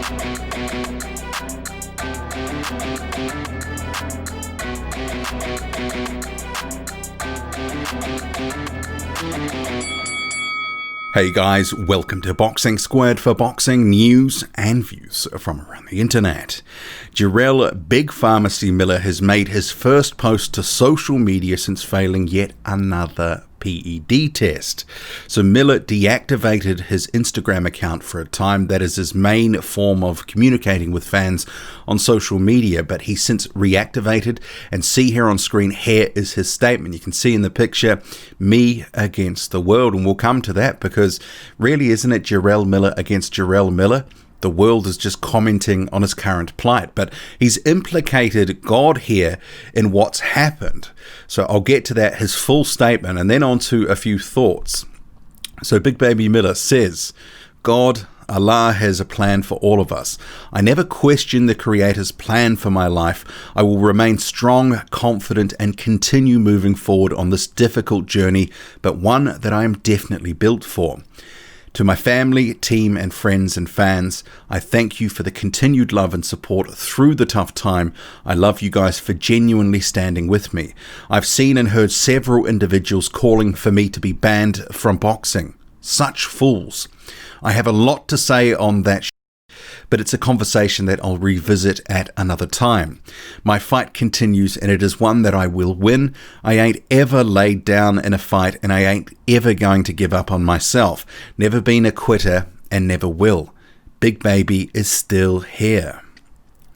Hey guys, welcome to Boxing Squared for boxing news and views from around the internet. Jarrell Big Pharmacy Miller has made his first post to social media since failing yet another PED test. So Miller deactivated his Instagram account for a time. That is his main form of communicating with fans on social media, but he's since reactivated, and see here on screen, here is his statement. You can see in the picture, me against the world, and we'll come to that because really, isn't it Jarrell Miller against Jarrell Miller? The world is just commenting on his current plight, but he's implicated God here in what's happened. So I'll get to that, his full statement, and then on to a few thoughts. So Big Baby Miller says, God, Allah has a plan for all of us. I never question the Creator's plan for my life. I will remain strong, confident, and continue moving forward on this difficult journey, but one that I am definitely built for. To my family, team, and friends and fans, I thank you for the continued love and support through the tough time. I love you guys for genuinely standing with me. I've seen and heard several individuals calling for me to be banned from boxing. Such fools. I have a lot to say on that, but it's a conversation that I'll revisit at another time. My fight continues, and it is one that I will win. I ain't ever laid down in a fight, and I ain't ever going to give up on myself. Never been a quitter, and never will. Big Baby is still here.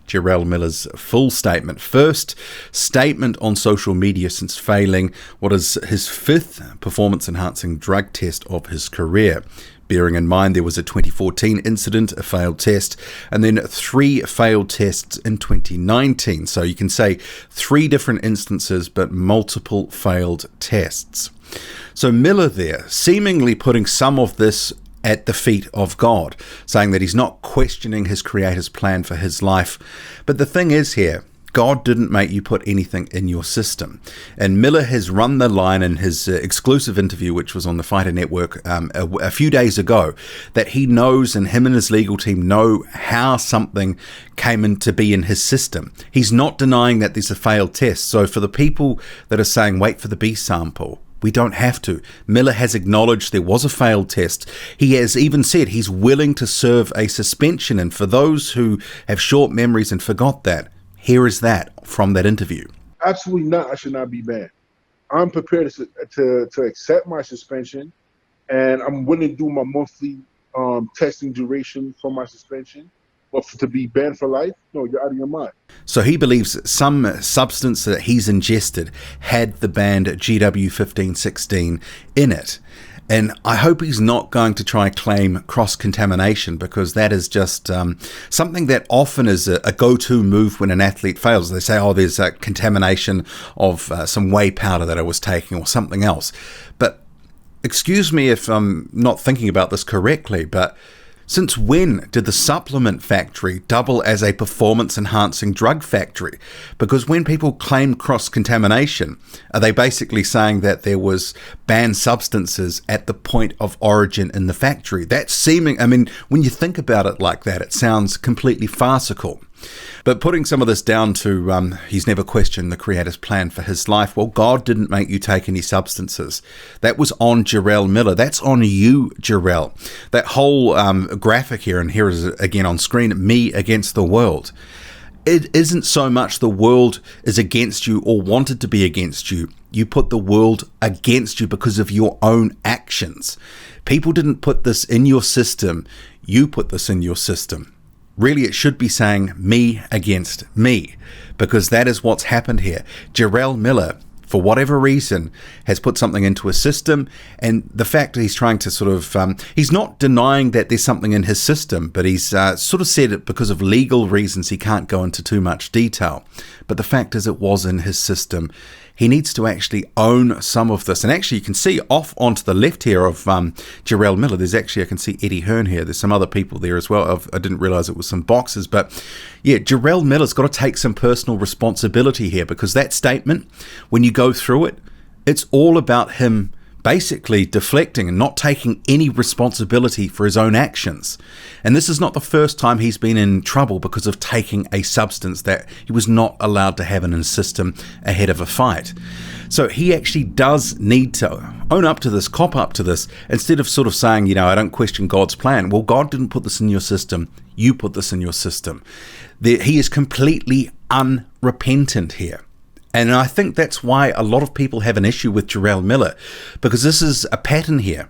Jarrell Miller's full statement. First statement on social media since failing what is his fifth performance-enhancing drug test of his career. Bearing in mind there was a 2014 incident, a failed test, and then 3 failed tests in 2019. So you can say 3 different instances, but multiple failed tests. So Miller there, seemingly putting some of this at the feet of God, saying that he's not questioning his Creator's plan for his life. But the thing is here, God didn't make you put anything in your system. And Miller has run the line in his exclusive interview, which was on the Fighter Network a few days ago, that he knows, and him and his legal team know how something came in to be in his system. He's not denying that there's a failed test. So for the people that are saying, wait for the B sample, we don't have to. Miller has acknowledged there was a failed test. He has even said he's willing to serve a suspension. And for those who have short memories and forgot that, here is that from that interview. Absolutely not. I should not be banned. I'm prepared to accept my suspension, and I'm willing to do my monthly testing duration for my suspension. But to be banned for life, no, you're out of your mind. So he believes some substance that he's ingested had the banned GW1516 in it. And I hope he's not going to try and claim cross-contamination, because that is just something that often is a go-to move when an athlete fails. They say, oh, there's a contamination of some whey powder that I was taking or something else. But excuse me if I'm not thinking about this correctly, but since when did the supplement factory double as a performance-enhancing drug factory? Because when people claim cross-contamination, are they basically saying that there was banned substances at the point of origin in the factory? That's seeming, I mean, when you think about it like that, it sounds completely farcical. But putting some of this down to he's never questioned the Creator's plan for his life. Well, God didn't make you take any substances. That was on Jarrell Miller. That's on you, Jarrell. That whole graphic here, and here is again on screen, me against the world. It isn't so much the world is against you or wanted to be against you. You put the world against you because of your own actions. People didn't put this in your system. You put this in your system. Really, it should be saying me against me, because that is what's happened here. Jarrell Miller, for whatever reason, has put something into a system, and the fact that he's trying to sort of, he's not denying that there's something in his system, but he's sort of said it because of legal reasons he can't go into too much detail. But the fact is, it was in his system. He needs to actually own some of this. And actually, you can see off onto the left here of Jarrell Miller, there's actually, I can see Eddie Hearn here. There's some other people there as well. I didn't realize it was some boxers. But yeah, Jarrell Miller's got to take some personal responsibility here, because that statement, when you go through it, it's all about him basically deflecting and not taking any responsibility for his own actions. And this is not the first time he's been in trouble because of taking a substance that he was not allowed to have in his system ahead of a fight. So he actually does need to own up to this, cop up to this, instead of sort of saying, you know, I don't question God's plan. Well, God didn't put this in your system. You put this in your system. He is completely unrepentant here. And I think that's why a lot of people have an issue with Jarrell Miller, because this is a pattern here.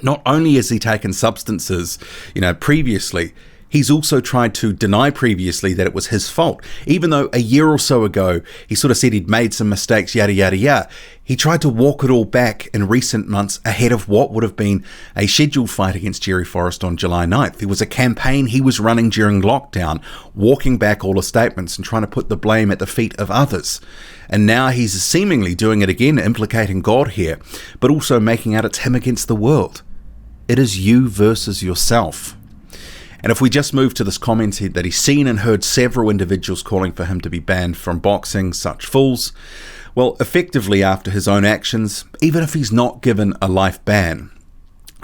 Not only has he taken substances, you know, previously, he's also tried to deny previously that it was his fault. Even though a year or so ago, he sort of said he'd made some mistakes, yada, yada, yada. He tried to walk it all back in recent months ahead of what would have been a scheduled fight against Jerry Forrest on July 9th. There was a campaign he was running during lockdown, walking back all the statements and trying to put the blame at the feet of others. And now he's seemingly doing it again, implicating God here, but also making out it's him against the world. It is you versus yourself. And if we just move to this comment that he's seen and heard several individuals calling for him to be banned from boxing, such fools, well, effectively after his own actions, even if he's not given a life ban,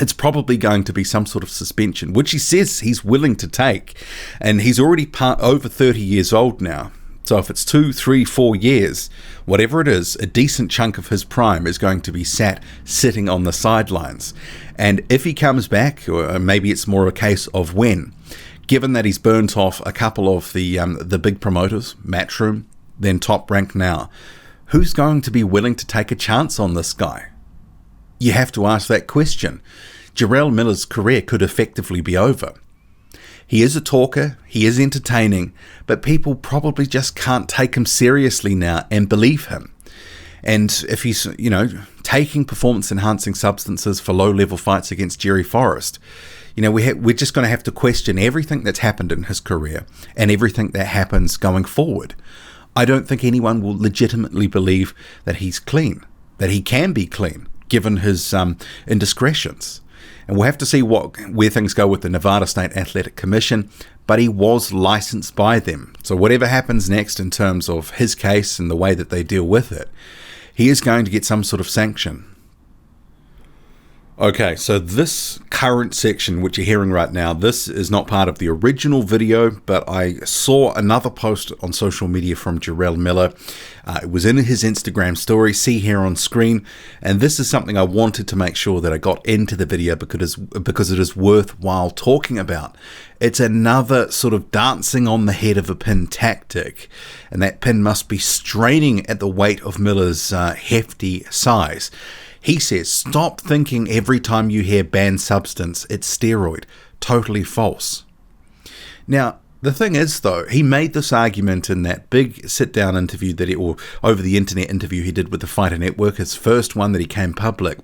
it's probably going to be some sort of suspension, which he says he's willing to take. And he's already over 30 years old now. So if it's 2, 3, 4 years, whatever it is, a decent chunk of his prime is going to be sitting on the sidelines. And if he comes back, or maybe it's more a case of when, given that he's burnt off a couple of the big promoters, Matchroom, then Top Rank now, who's going to be willing to take a chance on this guy? You have to ask that question. Jarrell Miller's career could effectively be over. He is a talker, he is entertaining, but people probably just can't take him seriously now and believe him. And if he's, you know, taking performance-enhancing substances for low-level fights against Jerry Forrest, you know, we're just going to have to question everything that's happened in his career and everything that happens going forward. I don't think anyone will legitimately believe that he's clean, that he can be clean, given his indiscretions. And we'll have to see where things go with the Nevada State Athletic Commission, but he was licensed by them. So whatever happens next in terms of his case and the way that they deal with it, he is going to get some sort of sanction. Okay, so this current section, which you're hearing right now, this is not part of the original video, but I saw another post on social media from Jarrell Miller. It was in his Instagram story, see here on screen, and this is something I wanted to make sure that I got into the video because it is worthwhile talking about. It's another sort of dancing on the head of a pin tactic, and that pin must be straining at the weight of Miller's hefty size. He says, stop thinking every time you hear banned substance, it's steroid. Totally false. Now, the thing is, though, he made this argument in that big sit-down interview or over the internet interview he did with the Fighter Network, his first one that he came public.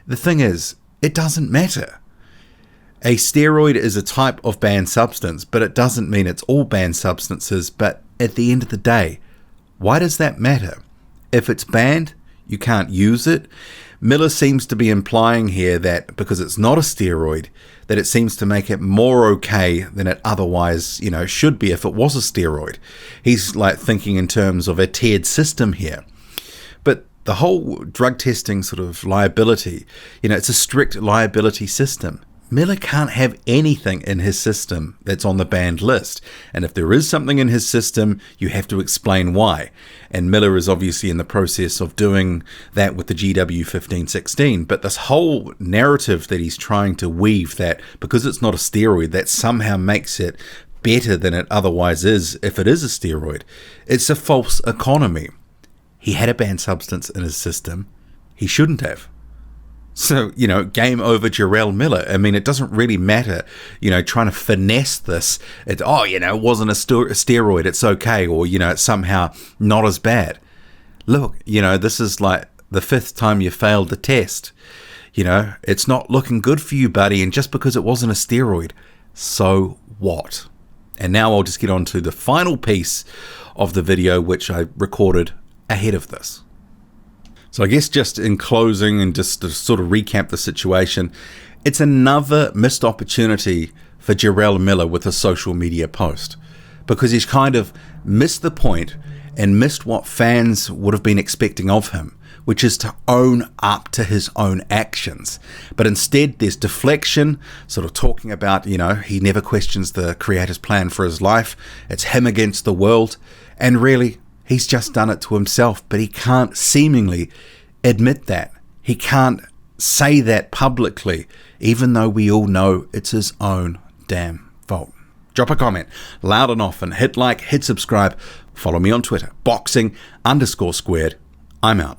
The thing is, it doesn't matter. A steroid is a type of banned substance, but it doesn't mean it's all banned substances. But at the end of the day, why does that matter? If it's banned, you can't use it. Miller seems to be implying here that because it's not a steroid, that it seems to make it more okay than it otherwise, you know, should be if it was a steroid. He's like thinking in terms of a tiered system here. But the whole drug testing sort of liability, you know, it's a strict liability system. Miller can't have anything in his system that's on the banned list. And if there is something in his system, you have to explain why. And Miller is obviously in the process of doing that with the GW 1516. But this whole narrative that he's trying to weave, that because it's not a steroid, that somehow makes it better than it otherwise is if it is a steroid, it's a false economy. He had a banned substance in his system. He shouldn't have. So, you know, game over Jarrell Miller. I mean, it doesn't really matter, you know, trying to finesse this. It wasn't a steroid, it's okay, or, you know, it's somehow not as bad. Look, you know, this is like the 5th time you failed the test. You know, it's not looking good for you, buddy, and just because it wasn't a steroid, so what? And now I'll just get on to the final piece of the video, which I recorded ahead of this. So I guess just in closing and just to sort of recap the situation, it's another missed opportunity for Jarrell Miller with a social media post, because he's kind of missed the point and missed what fans would have been expecting of him, which is to own up to his own actions. But instead, there's deflection, sort of talking about, he never questions the Creator's plan for his life. It's him against the world. And really, he's just done it to himself, but he can't seemingly admit that. He can't say that publicly, even though we all know it's his own damn fault. Drop a comment loud and often, hit like, hit subscribe, follow me on Twitter, boxing_squared. I'm out.